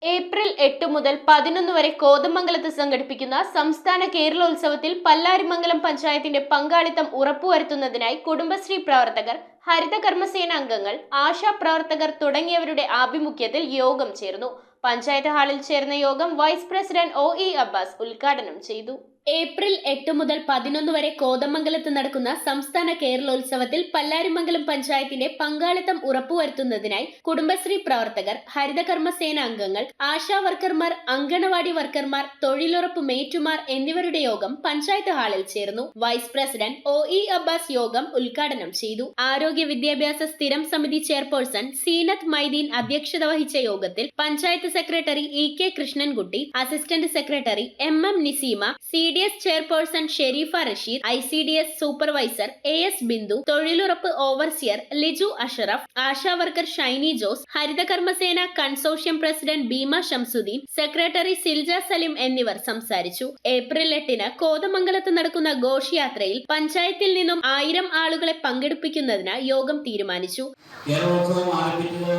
April 8 മുതൽ 11 വരെ കോതമംഗലത്ത് സംഘടിപ്പിക്കുന്ന സംസ്ഥാന കേരളോത്സവത്തിൽ പല്ലാരിമംഗലം പഞ്ചായത്തിന്റെ പങ്കാളിത്തം ഉറപ്പുവരുത്തുന്നതിനായി കുടുംബശ്രീ പ്രവർത്തകർ, ഹരിത കർമ്മസേന അംഗങ്ങൾ, ആശാ പ്രവർത്തകർ തുടങ്ങിയവരുടെ ആഭിമുഖ്യത്തിൽ യോഗം ചേർന്നു. പഞ്ചായത്ത് ഹാളിൽ ചേർന്ന യോഗം വൈസ് പ്രസിഡന്റ് OE അബ്ബാസ് ഉദ്ഘാടനം ചെയ്തു. ഏപ്രിൽ 8 മുതൽ 11 വരെ കോതമംഗലത്ത് നടക്കുന്ന സംസ്ഥാന കേരളോത്സവത്തിൽ പല്ലാരിമംഗലം പഞ്ചായത്തിന്റെ പങ്കാളിത്തം ഉറപ്പുവരുത്തുന്നതിനായി കുടുംബശ്രീ പ്രവർത്തകർ, ഹരിത കർമ്മസേന അംഗങ്ങൾ, ആശാ വർക്കർമാർ, അങ്കണവാടി വർക്കർമാർ, തൊഴിലുറപ്പ് മേറ്റുമാർ എന്നിവരുടെ യോഗം പഞ്ചായത്ത് ഹാളിൽ ചേർന്നു. വൈസ് പ്രസിഡന്റ് OE അബ്ബാസ് യോഗം ഉദ്ഘാടനം ചെയ്തു. ആരോഗ്യ വിദ്യാഭ്യാസ സ്ഥിരം സമിതി ചെയർപേഴ്സൺ സീനത്ത് മൈദീൻ അധ്യക്ഷത വഹിച്ച യോഗത്തിൽ panchayat secretary EK Krishnankutty, assistant secretary MM Niseema, CDS chairperson Sherifa Rasheed, ICDS supervisor AS Bindu, തൊഴിലുറപ്പ് overseer Liju Ashraf, Asha worker Shiny Jose, Haritha Karmasena consortium president Bheema Shamsudheen, secretary Silja Salim എന്നിവർ സംസാരിച്ചു. ഏപ്രിൽ 8-ന് കോതമംഗലത്ത് നടക്കുന്ന ഘോഷയാത്രയിൽ പഞ്ചായത്തിൽ നിന്നും 1000 ആളുകളെ പങ്കെടുപ്പിക്കുന്നതിന് യോഗം തീരുമാനിച്ചു. കേരളോത്സവം ആരംഭിച്ചത്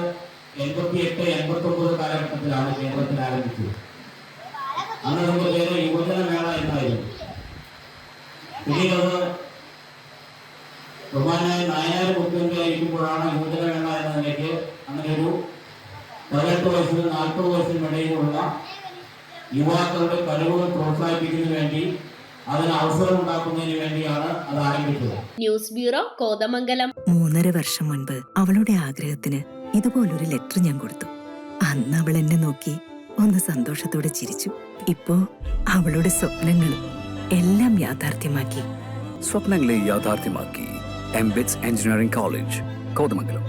88-89 കാലഘട്ടത്തിലാണ് കേരളത്തിൽ ആരംഭിച്ചത്. അന്ന് നമ്മുടെ പേര് യുവജനമേള എന്നായിരുന്നു. പിന്നീട് ബഹുമാനായ നായനാർ മുഖ്യമന്ത്രിയായിരിക്കുമ്പോഴാണ് യുവജനമേള എന്ന നിലയ്ക്ക് അങ്ങനെ ഒരു 18 വയസ്സിനും 40 വയസ്സിനും ഇടയിലുള്ള യുവാക്കളുടെ കഴിവുകൾ പ്രോത്സാഹിപ്പിക്കുന്നതിന് വേണ്ടി, അതിന് അവസരം ഉണ്ടാക്കുന്നതിന് വേണ്ടിയാണ് അത് ആരംഭിച്ചത്. News bureau, Kothamangalam. 3.5 വർഷം മുൻപ് അവളുടെ ആഗ്രഹത്തിന് ഇതുപോലൊരു ലെറ്റർ ഞാൻ കൊടുത്തു. അന്ന് അവൾ എന്നെ നോക്കി ഒന്ന് സന്തോഷത്തോടെ ചിരിച്ചു. ഇപ്പോ അവളുടെ സ്വപ്നങ്ങളും എല്ലാം യാഥാർത്ഥ്യമാക്കി. സ്വപ്നങ്ങളെ യാഥാർത്ഥ്യമാക്കി MBITS എഞ്ചിനീയറിംഗ് കോളേജ്, കോതമംഗലം.